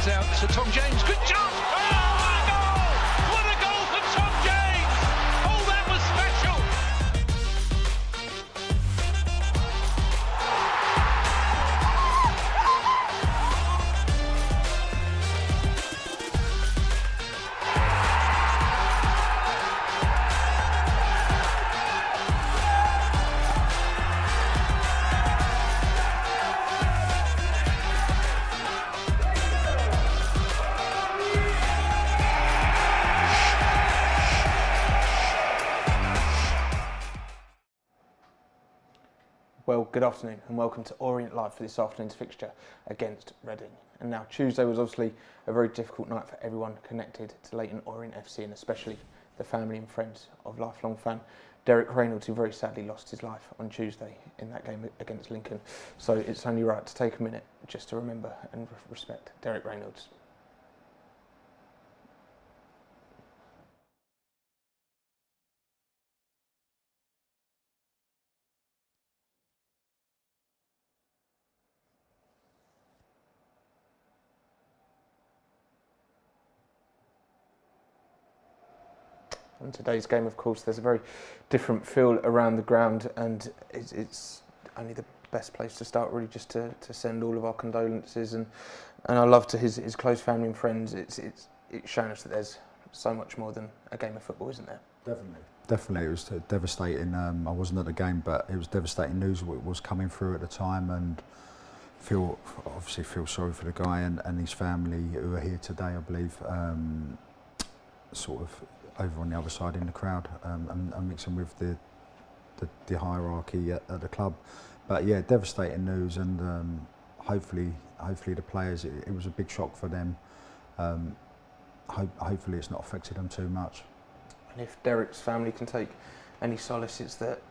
Spins out to Tom James. Good shot! Oh, what a goal! What a goal for Tom James! Oh, that was special! Well, good afternoon and welcome to Orient Live for this afternoon's fixture against Reading. And now Tuesday was obviously a very difficult night for everyone connected to Leyton Orient FC and especially the family and friends of lifelong fan Derek Reynolds, who very sadly lost his life on Tuesday in that game against Lincoln. So it's only right to take a minute just to remember and respect Derek Reynolds. In today's game, of course, there's a very different feel around the ground, and it's only the best place to start, really, just to send all of our condolences and our love to his close family and friends. It's shown us that there's so much more than a game of football, isn't there? Definitely, it was devastating. I wasn't at the game, but it was devastating news what was coming through at the time, and obviously feel sorry for the guy and his family who are here today, I believe. Sort of over on the other side in the crowd, and mixing with the hierarchy at the club. But yeah, devastating news, and hopefully the players, it was a big shock for them. Hopefully it's not affected them too much. And if Derek's family can take any solace, it's that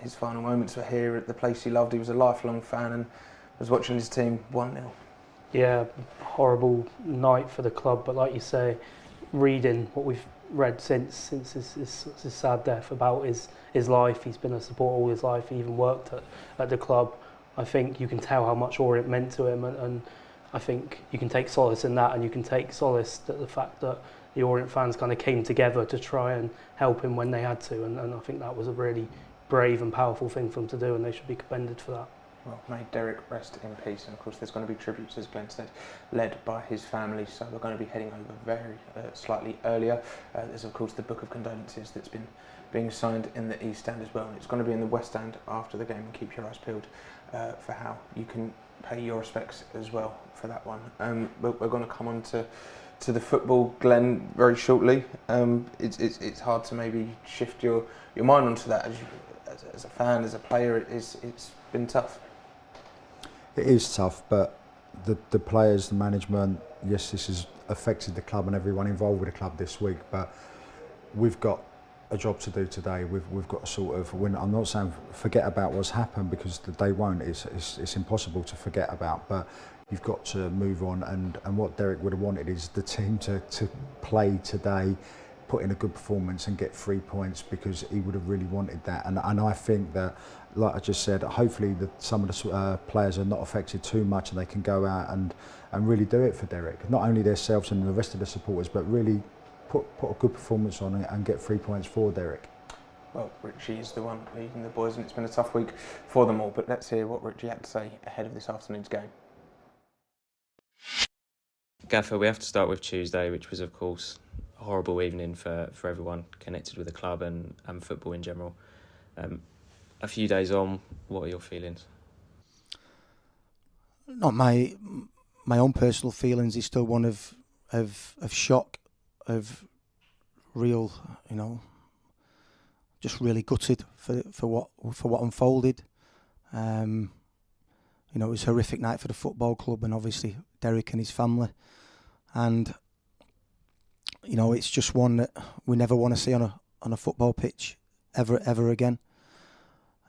his final moments were here at the place he loved. He was a lifelong fan and was watching his team 1-0. Yeah, horrible night for the club, but like you say, reading what we've read since his sad death about his life. He's been a supporter all his life. He even worked at the club. I think you can tell how much Orient meant to him, and I think you can take solace in that, and you can take solace that the fact that the Orient fans kind of came together to try and help him when they had to, and I think that was a really brave and powerful thing for them to do, and they should be commended for that. Well, may Derek rest in peace, and of course there's going to be tributes, as Glen said, led by his family, so we're going to be heading over very slightly earlier. There's of course the book of condolences that's been being signed in the East Stand as well, and it's going to be in the West Stand after the game, and keep your eyes peeled for how you can pay your respects as well for that one. But we're going to come on to the football, Glen, very shortly. It's hard to maybe shift your mind onto that as a fan, as a player. It's been tough. It is tough, but the players, the management, yes, this has affected the club and everyone involved with the club this week, but we've got a job to do today. We've got to sort of, I'm not saying forget about what's happened, because they won't. It's impossible to forget about, but you've got to move on, and what Derek would have wanted is the team to play today, put in a good performance and get 3 points, because he would have really wanted that. And I think that, like I just said, hopefully some of the players are not affected too much, and they can go out and really do it for Derek. Not only themselves and the rest of the supporters, but really put a good performance on and get 3 points for Derek. Well, Richie is the one leading the boys, and it's been a tough week for them all. But let's hear what Richie had to say ahead of this afternoon's game. Gaffer, we have to start with Tuesday, which was, of course, a horrible evening for everyone connected with the club and football in general. A few days on, what are your feelings? Not my own personal feelings. Is still one of shock, of real, just really gutted for what unfolded. It was a horrific night for the football club, and obviously Derek and his family. And it's just one that we never want to see on a football pitch ever again.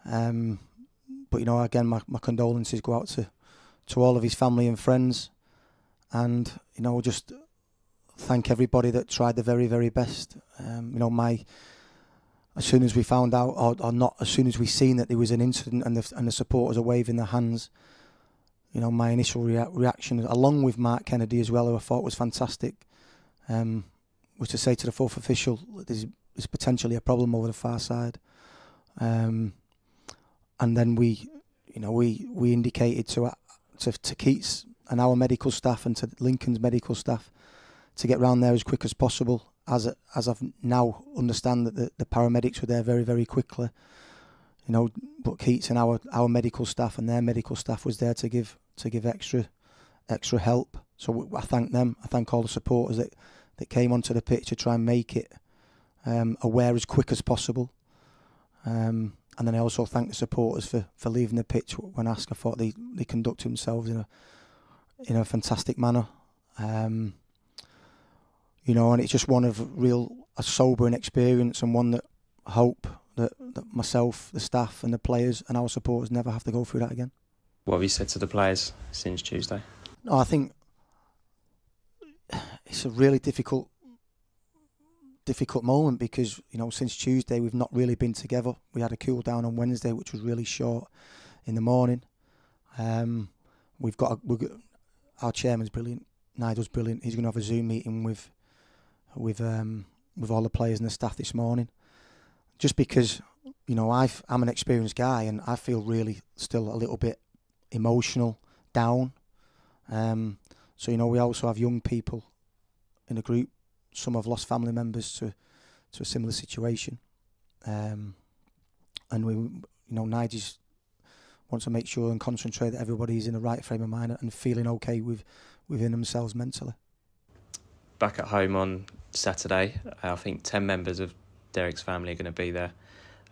But again, my condolences go out to all of his family and friends, and just thank everybody that tried the very, very best. As soon as we found out, or not, as soon as we seen that there was an incident and the supporters are waving their hands, my initial reaction, along with Mark Kennedy as well, who I thought was fantastic, was to say to the fourth official, there's potentially a problem over the far side. And then we indicated to Keats and our medical staff and to Lincoln's medical staff to get round there as quick as possible. As I've now understand that the paramedics were there very, very quickly. But Keats and our medical staff and their medical staff was there to give extra help. So I thank them. I thank all the supporters that came onto the pitch to try and make it aware as quick as possible. And then I also thank the supporters for leaving the pitch when asked. I thought they conducted themselves in a fantastic manner. And it's just one of a sobering experience, and one that I hope that myself, the staff and the players and our supporters never have to go through that again. What have you said to the players since Tuesday? No, I think it's a really difficult moment because, since Tuesday we've not really been together. We had a cool down on Wednesday, which was really short in the morning. We've got our chairman's brilliant, Nigel's brilliant. He's going to have a Zoom meeting with all the players and the staff this morning. Just because, I'm an experienced guy and I feel really still a little bit emotional, down. So, we also have young people in the group. Some have lost family members to a similar situation. And Nigel wants to make sure and concentrate that everybody's in the right frame of mind and feeling okay within themselves mentally. Back at home on Saturday, I think 10 members of Derek's family are going to be there.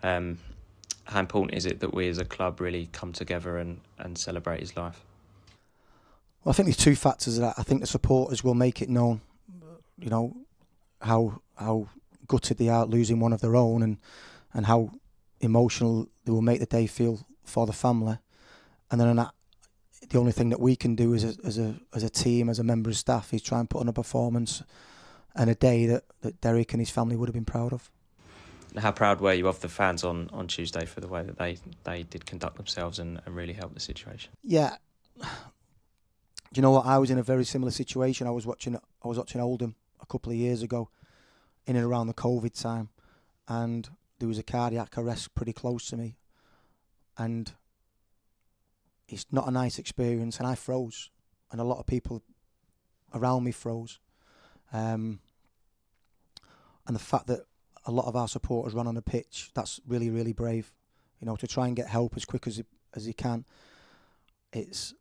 How important is it that we as a club really come together and celebrate his life? Well, I think there's two factors of that. I think the supporters will make it known, how gutted they are losing one of their own, and how emotional they will make the day feel for the family. And then the only thing that we can do as a team, as a member of staff, is try and put on a performance and a day that Derek and his family would have been proud of. How proud were you of the fans on Tuesday for the way that they did conduct themselves and really help the situation? Yeah. Do you know what? I was in a very similar situation. I was watching Oldham a couple of years ago, in and around the COVID time, and there was a cardiac arrest pretty close to me, and it's not a nice experience, and I froze, and a lot of people around me froze, and the fact that a lot of our supporters ran on the pitch, that's really, really brave, to try and get help as quick as you can. It's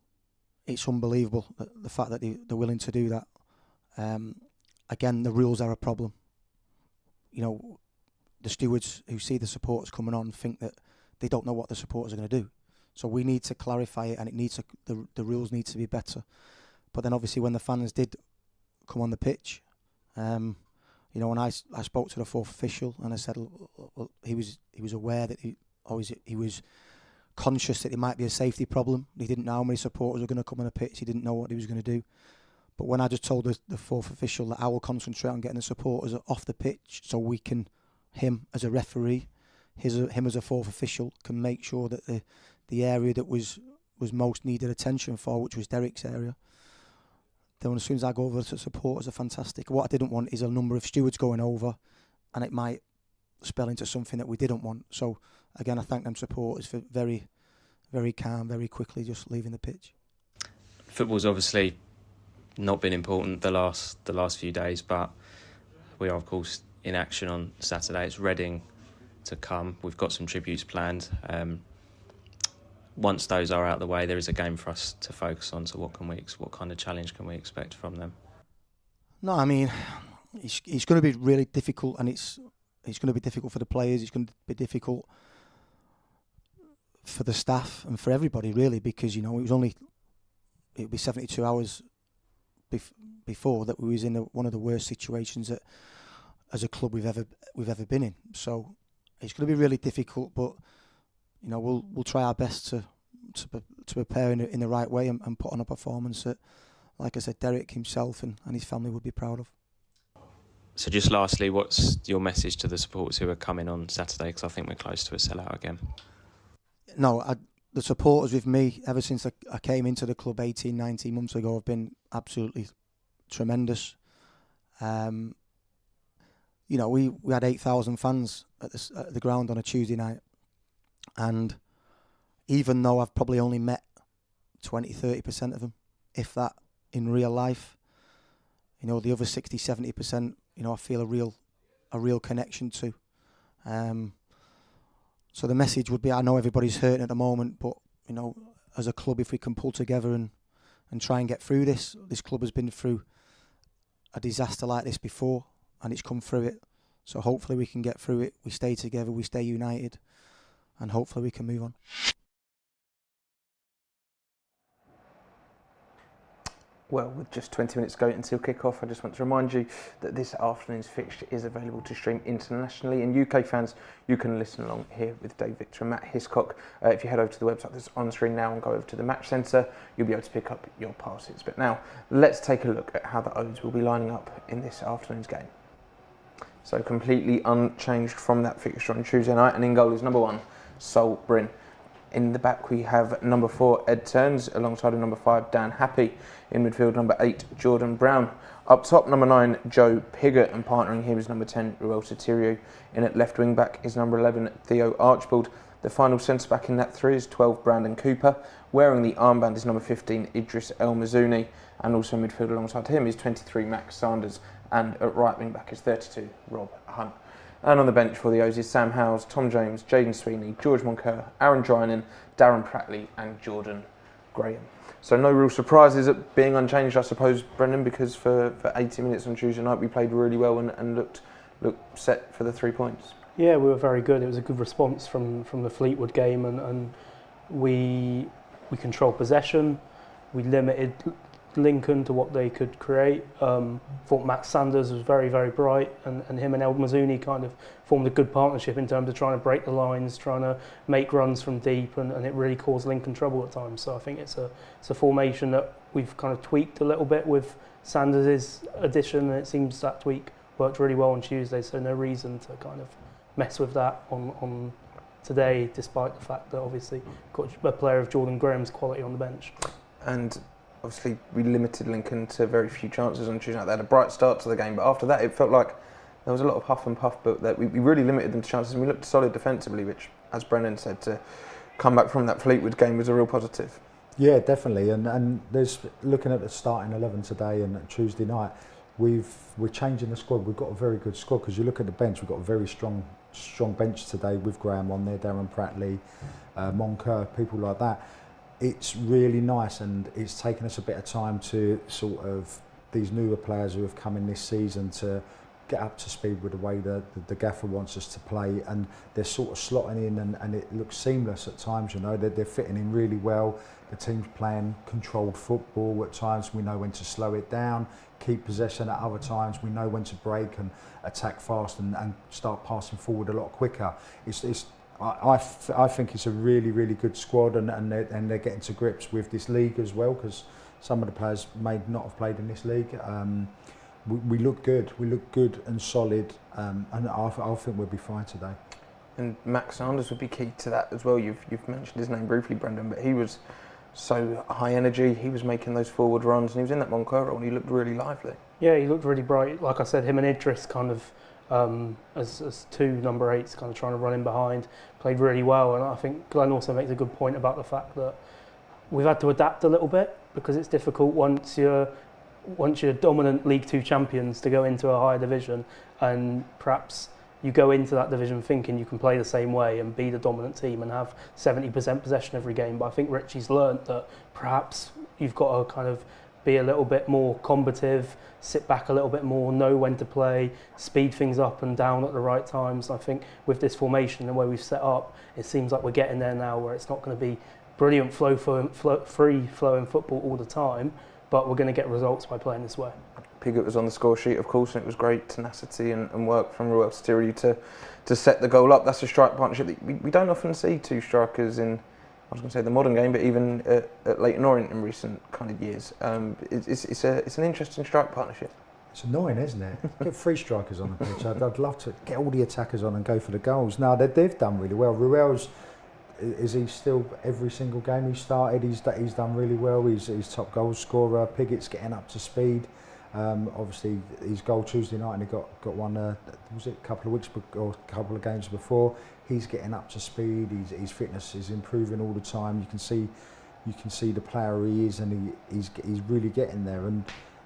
unbelievable, the fact that they're willing to do that. Again, the rules are a problem. The stewards who see the supporters coming on think that they don't know what the supporters are going to do. So we need to clarify it, and the rules need to be better. But then obviously when the fans did come on the pitch, and I spoke to the fourth official, and I said he was aware that he was conscious that it might be a safety problem. He didn't know how many supporters were going to come on the pitch. He didn't know what he was going to do. But when I just told the fourth official that I will concentrate on getting the supporters off the pitch, so we can, him as a referee, him as a fourth official, can make sure that the area that was most needed attention for, which was Derek's area, then as soon as I go over to supporters are fantastic. What I didn't want is a number of stewards going over, and it might spell into something that we didn't want. So again, I thank them supporters for very, very calm, very quickly just leaving the pitch. Football's obviously not been important the last few days, but we are of course in action on Saturday. It's Reading to come. We've got some tributes planned. Once those are out of the way, there is a game for us to focus on. So what kind of challenge can we expect from them? No, I mean, it's going to be really difficult, and it's going to be difficult for the players. It's going to be difficult for the staff and for everybody, really, because it would be 72 hours before that we was in one of the worst situations that as a club we've ever been in. So it's going to be really difficult, but we'll try our best to prepare in the right way and put on a performance that, like I said, Derek himself and his family would be proud of. So just lastly, what's your message to the supporters who are coming on Saturday? Because I think we're close to a sellout again. No, the supporters with me ever since I came into the club 18, 19 months ago have been absolutely tremendous. You know, we had 8,000 fans at the ground on a Tuesday night, and even though I've probably only met 20-30% of them, if that, in real life, you know, the other 60-70%, you know, I feel a real connection to. So the message would be, I know everybody's hurting at the moment, but, you know, as a club, if we can pull together and try and get through this club has been through a disaster like this before, and it's come through it. So hopefully we can get through it. We stay together, we stay united, and hopefully we can move on. Well, with just 20 minutes to go until kick-off, I just want to remind you that this afternoon's fixture is available to stream internationally. And UK fans, you can listen along here with Dave Victor and Matt Hiscock. If you head over to the website that's on screen now and go over to the match centre, you'll be able to pick up your passes. But now, let's take a look at how the O's will be lining up in this afternoon's game. So completely unchanged from that fixture on Tuesday night, and in goal is number 1, Sol Bryn. In the back we have number 4, Ed Turns, alongside of number 5, Dan Happy. In midfield, number 8, Jordan Brown. Up top, number 9, Joe Piggott, and partnering him is number 10, Ruel Sotirio. In at left wing back is number 11, Theo Archibald. The final centre back in that 3 is 12, Brandon Cooper. Wearing the armband is number 15, Idris El Mazouni. And also in midfield alongside him is 23, Max Sanders. And at right wing back is 32, Rob Hunt. And on the bench for the O's is Sam Howes, Tom James, Jaden Sweeney, George Moncur, Aaron Drynan, Darren Prattley and Jordan Graham. So no real surprises at being unchanged, I suppose, Brendan, because for 80 minutes on Tuesday night we played really well and looked set for the 3 points. Yeah, we were very good. It was a good response from the Fleetwood game, and we controlled possession. We limited Lincoln to what they could create. Thought Max Sanders was very, very bright, and him and El Mazouni kind of formed a good partnership in terms of trying to break the lines, trying to make runs from deep, and it really caused Lincoln trouble at times. So I think it's a formation that we've kind of tweaked a little bit with Sanders' addition, and it seems that tweak worked really well on Tuesday, so no reason to kind of mess with that on today, despite the fact that obviously got a player of Jordan Graham's quality on the bench. And obviously we limited Lincoln to very few chances on Tuesday night. They had a bright start to the game, but after that it felt like there was a lot of huff and puff, but that we really limited them to chances, and we looked solid defensively, which, as Brendan said, to come back from that Fleetwood game was a real positive. Yeah, definitely, and there's, looking at the starting 11 today and Tuesday night, we're changing the squad. We've got a very good squad, because you look at the bench, we've got a very strong bench today with Graham on there, Darren Prattley, Moncur, people like that. It's really nice, and it's taken us a bit of time to sort of, these newer players who have come in this season, to get up to speed with the way the gaffer wants us to play, and they're sort of slotting in, and it looks seamless at times, you know, they're fitting in really well. The team's playing controlled football at times. We know when to slow it down, keep possession at other times. We know when to break and attack fast and start passing forward a lot quicker. I think it's a really, really good squad, and they're getting to grips with this league as well, because some of the players may not have played in this league. We look good. We look good and solid, and I think we'll be fine today. And Max Sanders would be key to that as well. You've mentioned his name briefly, Brendan, but he was so high energy. He was making those forward runs, and he was in that Moncur role, and he looked really lively. Yeah, he looked really bright. Like I said, him and Idris kind of as two number 8s, kind of trying to run in behind, played really well. And I think Glen also makes a good point about the fact that we've had to adapt a little bit, because it's difficult once you're dominant League 2 champions to go into a higher division, and perhaps you go into that division thinking you can play the same way and be the dominant team and have 70% possession every game. But I think Richie's learnt that perhaps you've got to kind of be a little bit more combative, sit back a little bit more, know when to play, speed things up and down at the right times. I think with this formation and the way we've set up, it seems like we're getting there now, where it's not going to be brilliant free-flowing football all the time, but we're going to get results by playing this way. Piggott was on the score sheet, of course, and it was great tenacity and work from Ruel Sotirio to set the goal up. That's a strike partnership that we don't often see two strikers in, I was going to say the modern game, but even at Leighton Orient in recent kind of years. It's an interesting strike partnership. It's annoying, isn't it? Get 3 strikers on the pitch. I'd love to get all the attackers on and go for the goals. No, they've done really well. Ruel's, is he still every single game he started? He's done really well. He's top goal scorer. Piggott's getting up to speed. Obviously, his goal Tuesday night, and he got one. Was it a couple of weeks or a couple of games before? He's getting up to speed. His fitness is improving all the time. You can see the player he is, and he's really getting there. And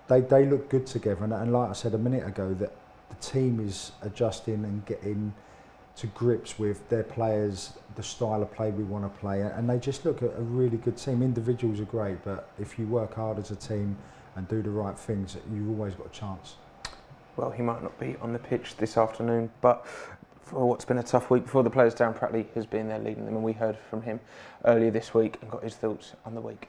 they look good together. And like I said a minute ago, that the team is adjusting and getting to grips with their players, the style of play we want to play, and they just look at a really good team. Individuals are great, but if you work hard as a team and do the right things, you've always got a chance. Well, he might not be on the pitch this afternoon, but for what's been a tough week before the players, Darren Prattley has been there leading them, and we heard from him earlier this week and got his thoughts on the week.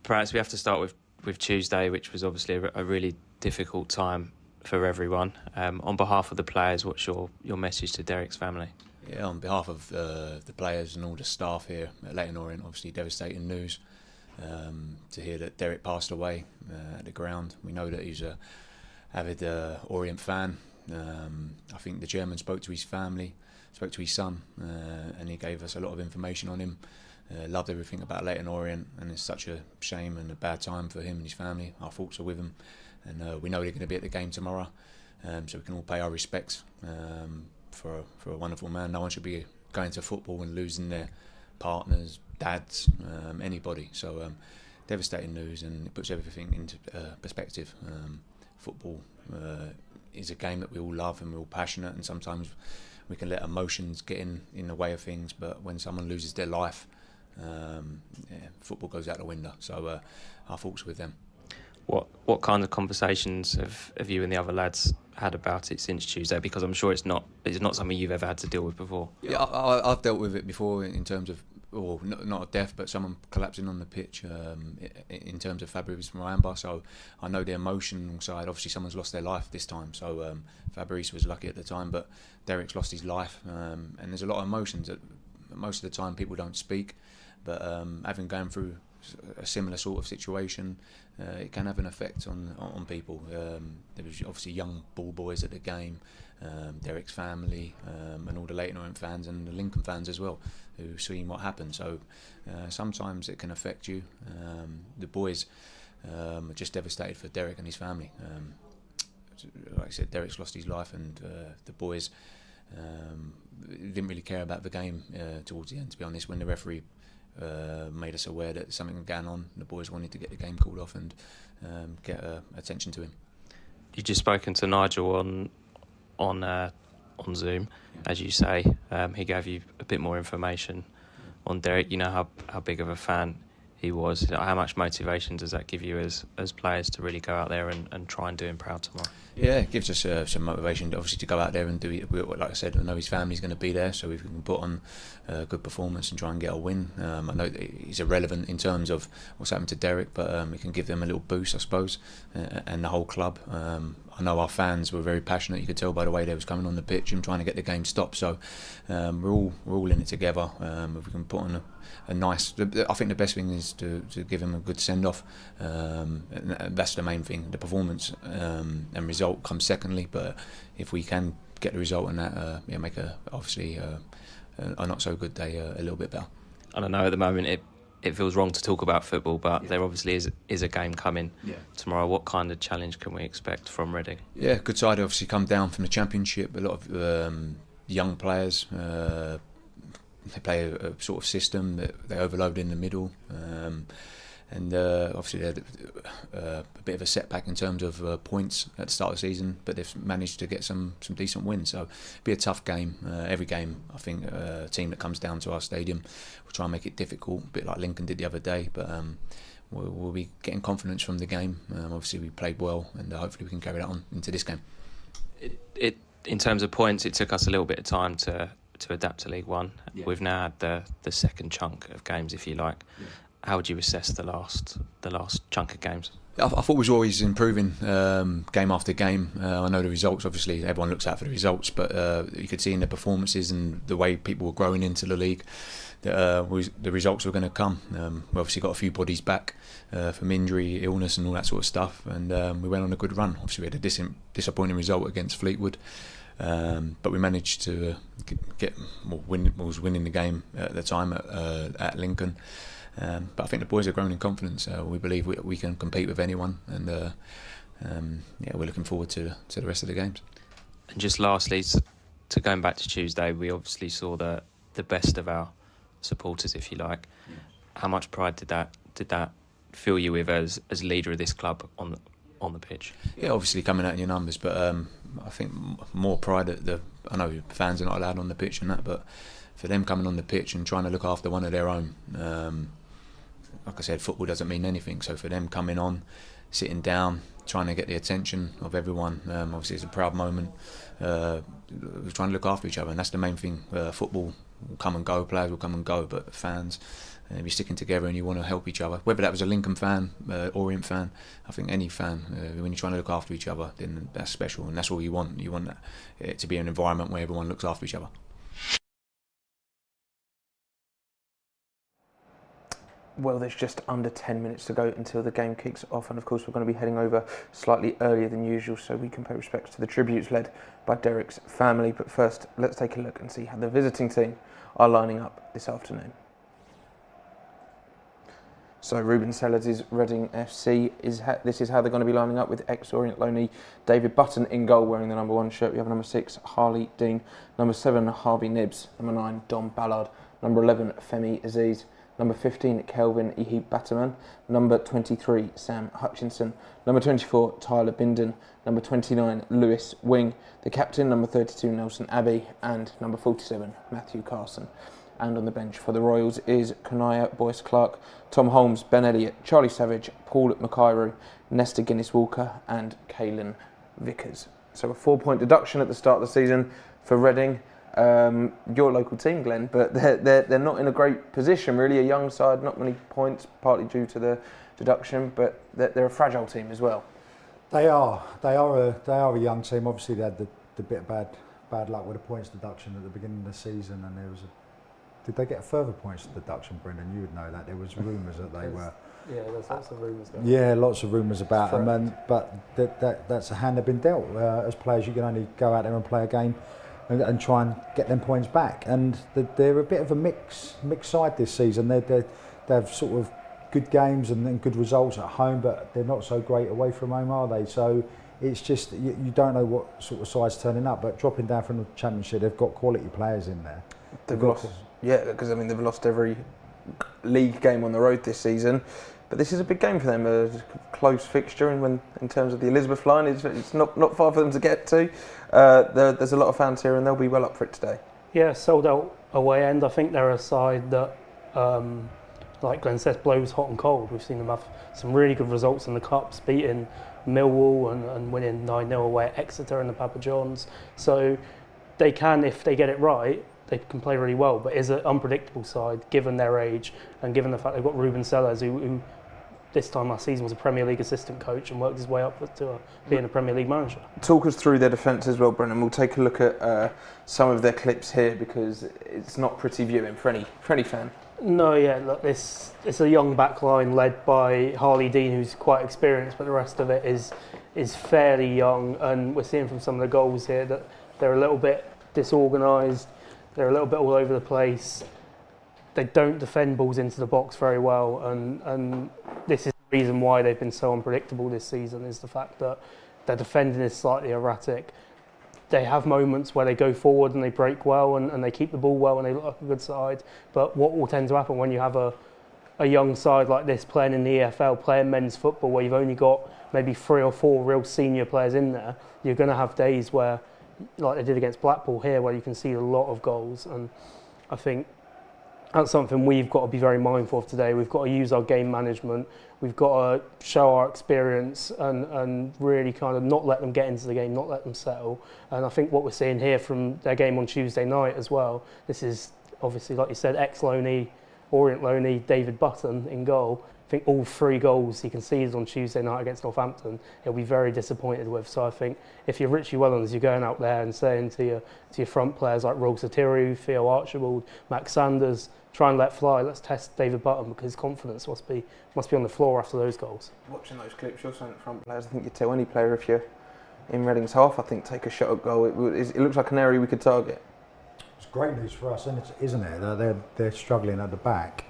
Perhaps we have to start with Tuesday, which was obviously a really difficult time for everyone. On behalf of the players, what's your message to Derek's family? Yeah, on behalf of the players and all the staff here at Leyton Orient, obviously devastating news to hear that Derek passed away at the ground. We know that he's a avid Orient fan. I think the chairman spoke to his family, spoke to his son, and he gave us a lot of information on him. Loved everything about Leyton Orient, and it's such a shame and a bad time for him and his family. Our thoughts are with him, and we know they're going to be at the game tomorrow, so we can all pay our respects for a wonderful man. No one should be going to football and losing their partners, dads, anybody. So devastating news, and it puts everything into perspective. Football is a game that we all love and we're all passionate, and sometimes we can let emotions get in the way of things, but when someone loses their life, football goes out the window. So our thoughts are with them. What kind of conversations have you and the other lads had about it since Tuesday? Because I'm sure it's not something you've ever had to deal with before. Yeah, I've dealt with it before in terms of, or not a death, but someone collapsing on the pitch in terms of Fabrice Muamba. So I know the emotional side. Obviously, someone's lost their life this time. So Fabrice was lucky at the time, but Derek's lost his life, and there's a lot of emotions that most of the time people don't speak. But having gone through a similar sort of situation, it can have an effect on people. There was obviously young ball boys at the game, Derek's family, and all the Leyton Orient fans and the Lincoln fans as well, who've seen what happened. So sometimes it can affect you. The boys are just devastated for Derek and his family. Like I said, Derek's lost his life, and the boys didn't really care about the game towards the end, to be honest. When the referee made us aware that something had gone on, the boys wanted to get the game called off and get attention to him. You just spoken to Nigel on Zoom, as you say. He gave you a bit more information on Derek. You know how big of a fan he was. How much motivation does that give you as players to really go out there and try and do him proud tomorrow? Yeah, it gives us some motivation, obviously, to go out there and do it. Like I said, I know his family's going to be there, so if we can put on a good performance and try and get a win. I know that he's irrelevant in terms of what's happened to Derek, but it can give them a little boost, I suppose, and the whole club. I know our fans were very passionate. You could tell by the way they was coming on the pitch and trying to get the game stopped. So we're all in it together. If we can put on a nice, I think the best thing is to give him a good send off. And that's the main thing. The performance and result comes secondly. But if we can get the result and that, make obviously a not so good day a little bit better. I don't know, at the moment it feels wrong to talk about football, but there obviously is a game coming tomorrow. What kind of challenge can we expect from Reading? Yeah, good side. Obviously come down from the Championship. A lot of young players. They play a sort of system that they overload in the middle, and obviously they had a bit of a setback in terms of points at the start of the season, but they've managed to get some decent wins. So it'll be a tough game. Every game, I think, a team that comes down to our stadium will try and make it difficult, a bit like Lincoln did the other day. But we'll be getting confidence from the game. Obviously, we played well, and hopefully we can carry that on into this game. In terms of points, it took us a little bit of time to adapt to League One. Yeah. We've now had the second chunk of games, if you like. Yeah. How would you assess the last chunk of games? I thought we was always improving game after game. I know the results, obviously everyone looks out for the results, but you could see in the performances and the way people were growing into the league that the results were going to come. We obviously got a few bodies back from injury, illness and all that sort of stuff, and we went on a good run. Obviously we had a disappointing result against Fleetwood, But we managed to was winning the game at the time at Lincoln. But I think the boys have grown in confidence. We believe we can compete with anyone, and we're looking forward to the rest of the games. And just lastly, to going back to Tuesday, we obviously saw the best of our supporters, if you like. Yeah. How much pride did that fill you with as leader of this club on the pitch? Yeah, obviously coming out in your numbers, but I think more pride at I know fans are not allowed on the pitch and that, but for them coming on the pitch and trying to look after one of their own, like I said, football doesn't mean anything. So for them coming on, sitting down, trying to get the attention of everyone, obviously it's a proud moment. We're trying to look after each other, and that's the main thing. Football will come and go, players will come and go, but fans, if you're sticking together and you want to help each other, whether that was a Lincoln fan, Orient fan, I think any fan, when you're trying to look after each other, then that's special, and that's all you want. You want it to be an environment where everyone looks after each other. Well, there's just under 10 minutes to go until the game kicks off, and of course we're going to be heading over slightly earlier than usual so we can pay respects to the tributes led by Derek's family. But first, let's take a look and see how the visiting team are lining up this afternoon. So Ruben Sellers' Reading FC, this is how they're going to be lining up, with ex-Orient loanee David Button in goal wearing the number 1 shirt. We have number 6, Harley Dean, number 7, Harvey Nibbs, number 9, Dom Ballard, number 11, Femi Aziz, number 15, Kelvin Ihib Bataman, number 23, Sam Hutchinson, number 24, Tyler Binden, number 29, Lewis Wing, the captain, number 32, Nelson Abbey, and number 47, Matthew Carson. And on the bench for the Royals is Kanaya Boyce-Clark, Tom Holmes, Ben Elliott, Charlie Savage, Paul McIroh, Nesta Guinness-Walker and Caelan Vickers. So a 4-point deduction at the start of the season for Reading. Your local team, Glen, but they're not in a great position really. A young side, not many points, partly due to the deduction, but they're a fragile team as well. They are a young team. Obviously, they had the bit of bad luck with the points deduction at the beginning of the season, and there was did they get a further points deduction, Brendan? You would know that. There was rumours that they were. Yeah, there's lots of rumours going on. Yeah, lots of rumours about them, but that's a hand they've been dealt. As players, you can only go out there and play a game and try and get them points back. And they're a bit of a mixed side this season. They have sort of good games and then good results at home, but they're not so great away from home, are they? So it's just you don't know what sort of side's turning up. But dropping down from the Championship, they've got quality players in there. They've lost every league game on the road this season. But this is a big game for them, a close fixture, and in terms of the Elizabeth line, it's not far for them to get to. There's a lot of fans here, and they'll be well up for it today. Yeah, sold out away end. I think they're a side that, like Glen says, blows hot and cold. We've seen them have some really good results in the Cups, beating Millwall and winning 9-0 away at Exeter in the Papa John's. So they can, if they get it right, they can play really well, but is an unpredictable side given their age and given the fact they've got Ruben Sellers, who this time last season was a Premier League assistant coach and worked his way up to being a Premier League manager. Talk us through their defence as well, Brennan. We'll take a look at some of their clips here because it's not pretty viewing for any fan. No, yeah, look, it's a young back line led by Harley Dean, who's quite experienced, but the rest of it is fairly young, and we're seeing from some of the goals here that they're a little bit disorganised. They're a little bit all over the place. They don't defend balls into the box very well, and this is the reason why they've been so unpredictable this season, is the fact that their defending is slightly erratic. They have moments where they go forward and they break well and they keep the ball well and they look like a good side, but what will tend to happen when you have a young side like this playing in the EFL, playing men's football, where you've only got maybe 3 or 4 real senior players in there, you're going to have days where, like they did against Blackpool here, where you can see a lot of goals. And I think that's something we've got to be very mindful of today. We've got to use our game management. We've got to show our experience and really kind of not let them get into the game, not let them settle. And I think what we're seeing here from their game on Tuesday night as well, this is obviously, like you said, ex-loanee, Orient loanee David Button in goal. I think all 3 goals he conceded on Tuesday night against Northampton, he'll be very disappointed with. So I think if you're Richie Wellens, you're going out there and saying to your front players like Rol Satiru, Theo Archibald, Max Sanders, try and let fly. Let's test David Button because his confidence must be on the floor after those goals. Watching those clips, you're saying front players. I think you tell any player if in Reading's half. I think take a shot at goal. It looks like an area we could target. It's great news for us, isn't it? They're struggling at the back.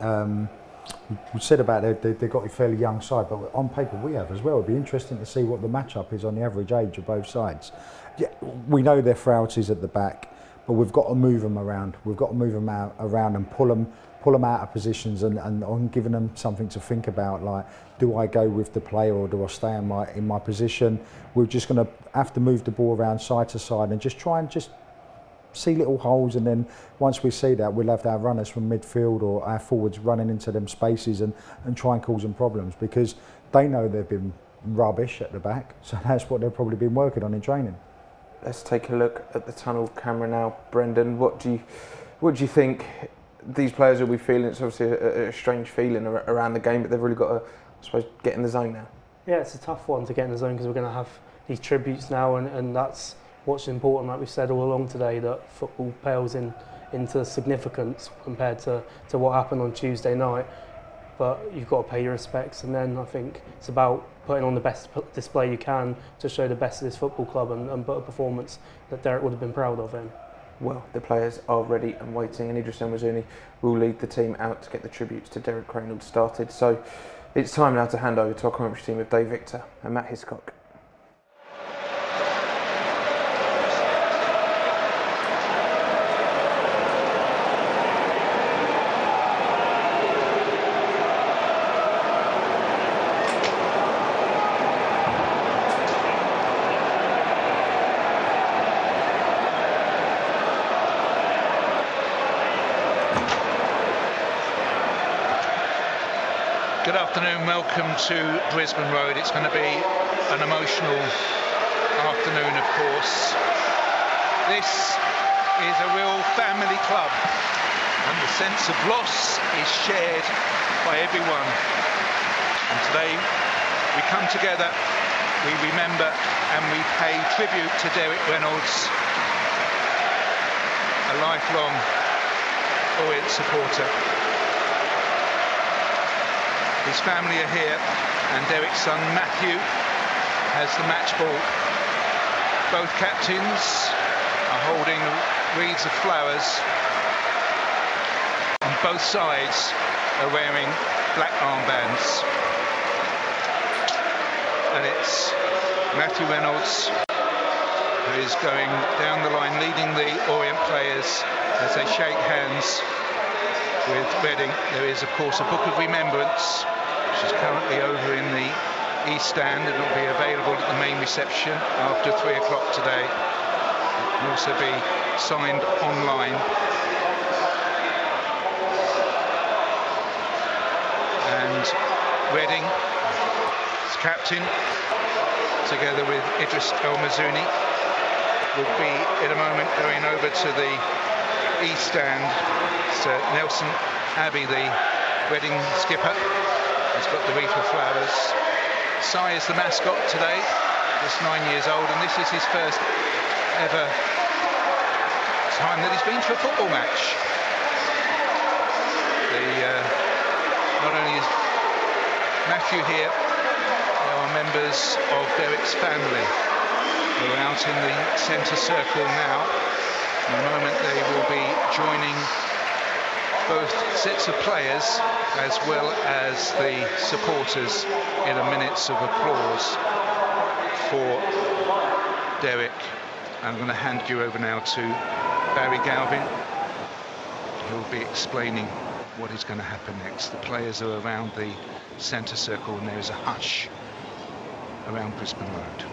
We said about they've got a fairly young side, but on paper we have as well. It'd be interesting to see what the matchup is on the average age of both sides. Yeah, we know their frailties at the back, but we've got to move them around. We've got to move them around and pull them out of positions and on giving them something to think about. Like, do I go with the player or do I stay in my position? We're just going to have to move the ball around side to side and just try and just see little holes, and then once we see that, we'll have our runners from midfield or our forwards running into them spaces and try and cause them problems, because they know they've been rubbish at the back, so that's what they've probably been working on in training. Let's take a look at the tunnel camera now. Brendan, what do you think these players will be feeling? It's obviously a strange feeling around the game, but they've really got to, I suppose, get in the zone now. Yeah, it's a tough one to get in the zone because we're going to have these tributes now, and that's what's important, like we've said all along today, that football pales into significance compared to what happened on Tuesday night. But you've got to pay your respects, and then I think it's about putting on the best display you can to show the best of this football club and put a performance that Derek would have been proud of in. Well, the players are ready and waiting, and Idris El-Mazouni will lead the team out to get the tributes to Derek Reynolds started. So it's time now to hand over to our commentary team of Dave Victor and Matt Hiscock. Good afternoon, welcome to Brisbane Road. It's going to be an emotional afternoon, of course. This is a real family club, and the sense of loss is shared by everyone. And today we come together, we remember and we pay tribute to Derek Reynolds, a lifelong Orient supporter. His family are here, and Derek's son Matthew has the match ball. Both captains are holding wreaths of flowers, and both sides are wearing black armbands. And it's Matthew Reynolds who is going down the line, leading the Orient players as they shake hands with Reading. There is, of course, a book of remembrance, which is currently over in the East Stand, and will be available at the main reception after 3 o'clock today. It can also be signed online. And Reading's captain, together with Idris El-Mazouni, will be in a moment going over to the East Stand. Sir Nelson Abbey, the Reading skipper, has got the wreath of flowers. Sai is the mascot today, just 9 years old, and this is his first ever time that he's been to a football match. Not only is Matthew here, there are members of Derek's family who are out in the centre circle now. In a moment they will be joining both sets of players as well as the supporters in a minutes of applause for Derek. I'm going to hand you over now to Barry Galvin, who'll be explaining what is going to happen next. The players are around the centre circle, and there is a hush around Brisbane Road.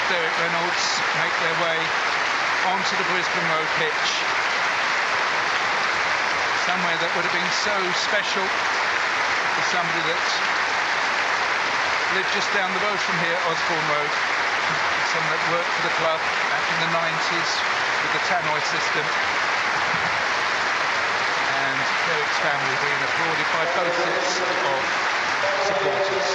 Derek Reynolds make their way onto the Brisbane Road pitch, somewhere that would have been so special for somebody that lived just down the road from here, Osborne Road, someone that worked for the club back in the 90s with the tannoy system, and Derek's family being applauded by both sets of supporters.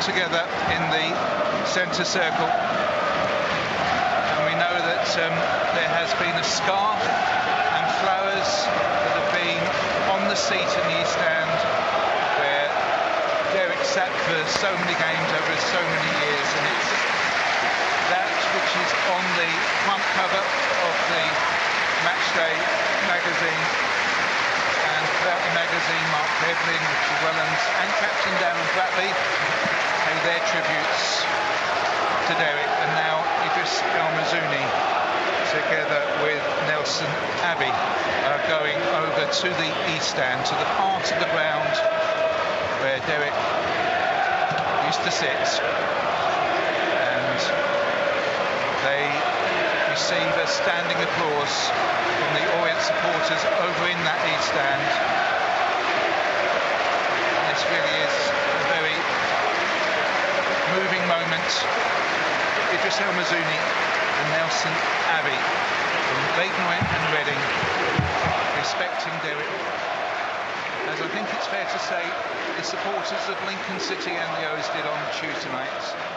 together in the centre circle. And we know that there has been a scarf and flowers that have been on the seat in the East Stand where Derek sat for so many games over so many years, and it's that which is on the front cover of the Matchday magazine, and throughout the magazine Mark Devlin, Richard Wellens and Captain Darren Bradley pay their tributes to Derek, and now Idris El Mazouni together with Nelson Abbey are going over to the East Stand, to the part of the ground where Derek used to sit, and they receive a standing applause from the Orient supporters over in that East Stand. This really is a very moving moment. Idris El Mazouni and Nelson Abbey from Leyton Orient and Reading respecting Derek, as I think it's fair to say the supporters of Lincoln City and the O's did on Tuesday night.